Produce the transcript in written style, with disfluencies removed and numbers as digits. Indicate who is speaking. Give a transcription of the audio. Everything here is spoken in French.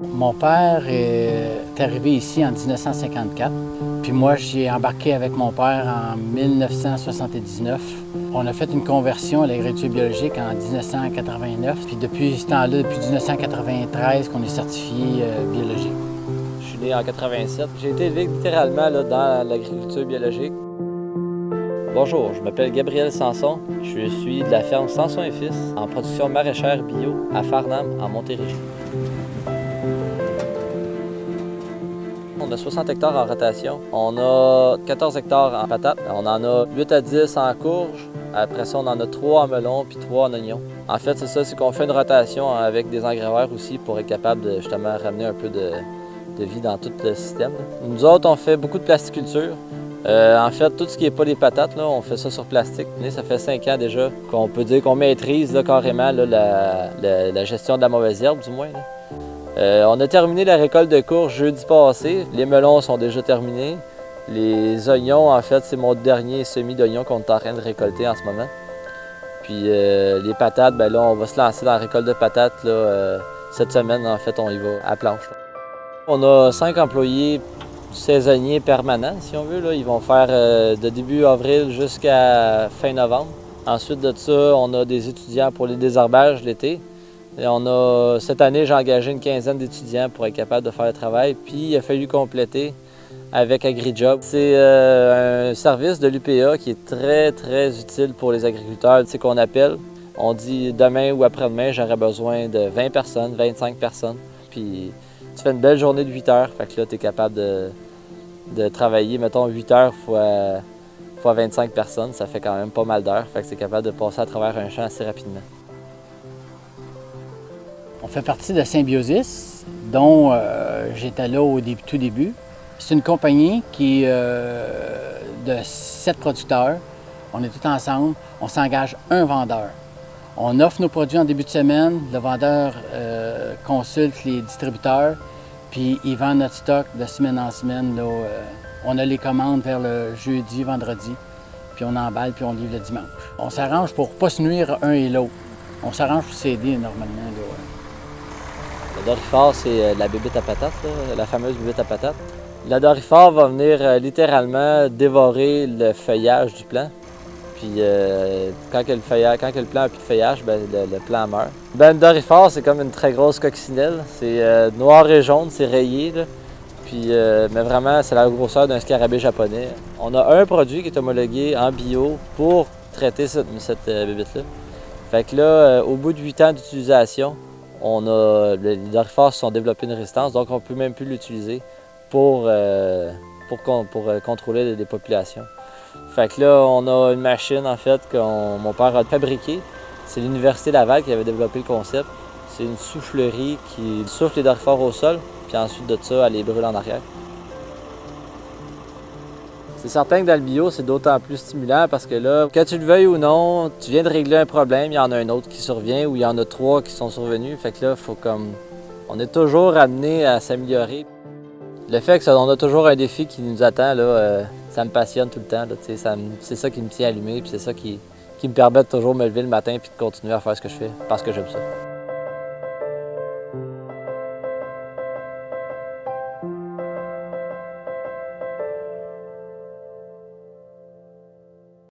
Speaker 1: Mon père est arrivé ici en 1954, puis moi j'ai embarqué avec mon père en 1979. On a fait une conversion à l'agriculture biologique en 1989, puis depuis ce temps-là, depuis 1993, qu'on est certifié biologique.
Speaker 2: Je suis né en 87. J'ai été élevé littéralement là, dans l'agriculture biologique. Bonjour, je m'appelle Gabriel Sanson. Je suis de la ferme Sanson et Fils en production maraîchère bio à Farnham, en Montérégie. On a 60 hectares en rotation. On a 14 hectares en patates. On en a 8 à 10 en courge. Après ça, on en a 3 en melon puis 3 en oignon. En fait, c'est ça, c'est qu'on fait une rotation avec des engrais verts aussi pour être capable de justement ramener un peu de vie dans tout le système. Nous autres, on fait beaucoup de plasticulture. En fait, tout ce qui n'est pas des patates, là, on fait ça sur plastique. Ça fait 5 ans déjà qu'on peut dire qu'on maîtrise là, carrément là, la gestion de la mauvaise herbe, du moins. On a terminé la récolte de courge jeudi passé. Les melons sont déjà terminés. Les oignons, en fait, c'est mon dernier semis d'oignons qu'on est en train de récolter en ce moment. Puis les patates, ben là, on va se lancer dans la récolte de patates là, cette semaine. En fait, on y va à planche. Là. On a 5 employés saisonniers permanents, si on veut. Là. Ils vont faire de début avril jusqu'à fin novembre. Ensuite de ça, on a des étudiants pour les désherbages l'été. Cette année, j'ai engagé une quinzaine d'étudiants pour être capable de faire le travail. Puis, il a fallu compléter avec AgriJob. C'est un service de l'UPA qui est très, très utile pour les agriculteurs. Tu sais qu'on appelle, on dit demain ou après-demain, j'aurai besoin de 20 personnes, 25 personnes. Puis, tu fais une belle journée de 8 heures. Fait que là, tu es capable de travailler, mettons, 8 heures fois 25 personnes. Ça fait quand même pas mal d'heures. Fait que c'est capable de passer à travers un champ assez rapidement.
Speaker 1: On fait partie de Symbiosis, dont j'étais là au tout début. C'est une compagnie qui de 7 producteurs. On est tous ensemble. On s'engage un vendeur. On offre nos produits en début de semaine. Le vendeur consulte les distributeurs, puis ils vendent notre stock de semaine en semaine. Là, on a les commandes vers le jeudi, vendredi, puis on emballe, puis on livre le dimanche. On s'arrange pour ne pas se nuire un et l'autre. On s'arrange pour s'aider normalement. Là.
Speaker 2: Le Doryphore, c'est la bébite à patates, là, la fameuse bébite à patates. Le Doryphore va venir littéralement dévorer le feuillage du plant. Puis quand le plant n'a plus de feuillage, ben, le plant meurt. Ben, le Doryphore, c'est comme une très grosse coccinelle. C'est noir et jaune, c'est rayé. Là. Puis, mais vraiment, c'est la grosseur d'un scarabée japonais. On a un produit qui est homologué en bio pour traiter cette bébite-là. Fait que là, au bout de 8 ans d'utilisation, les Doryphores se sont développés une résistance, donc on ne peut même plus l'utiliser pour contrôler les populations. Fait que là, on a une machine en fait que mon père a fabriquée. C'est l'Université Laval qui avait développé le concept. C'est une soufflerie qui souffle les Doryphores au sol, puis ensuite de ça, elle les brûle en arrière. C'est certain que dans le bio, c'est d'autant plus stimulant parce que là, que tu le veuilles ou non, tu viens de régler un problème, il y en a un autre qui survient ou il y en a 3 qui sont survenus. Fait que là, on est toujours amené à s'améliorer. Le fait qu'on a toujours un défi qui nous attend, là, ça me passionne tout le temps. C'est ça qui me tient allumé, puis c'est ça qui me permet de toujours me lever le matin et de continuer à faire ce que je fais parce que j'aime ça.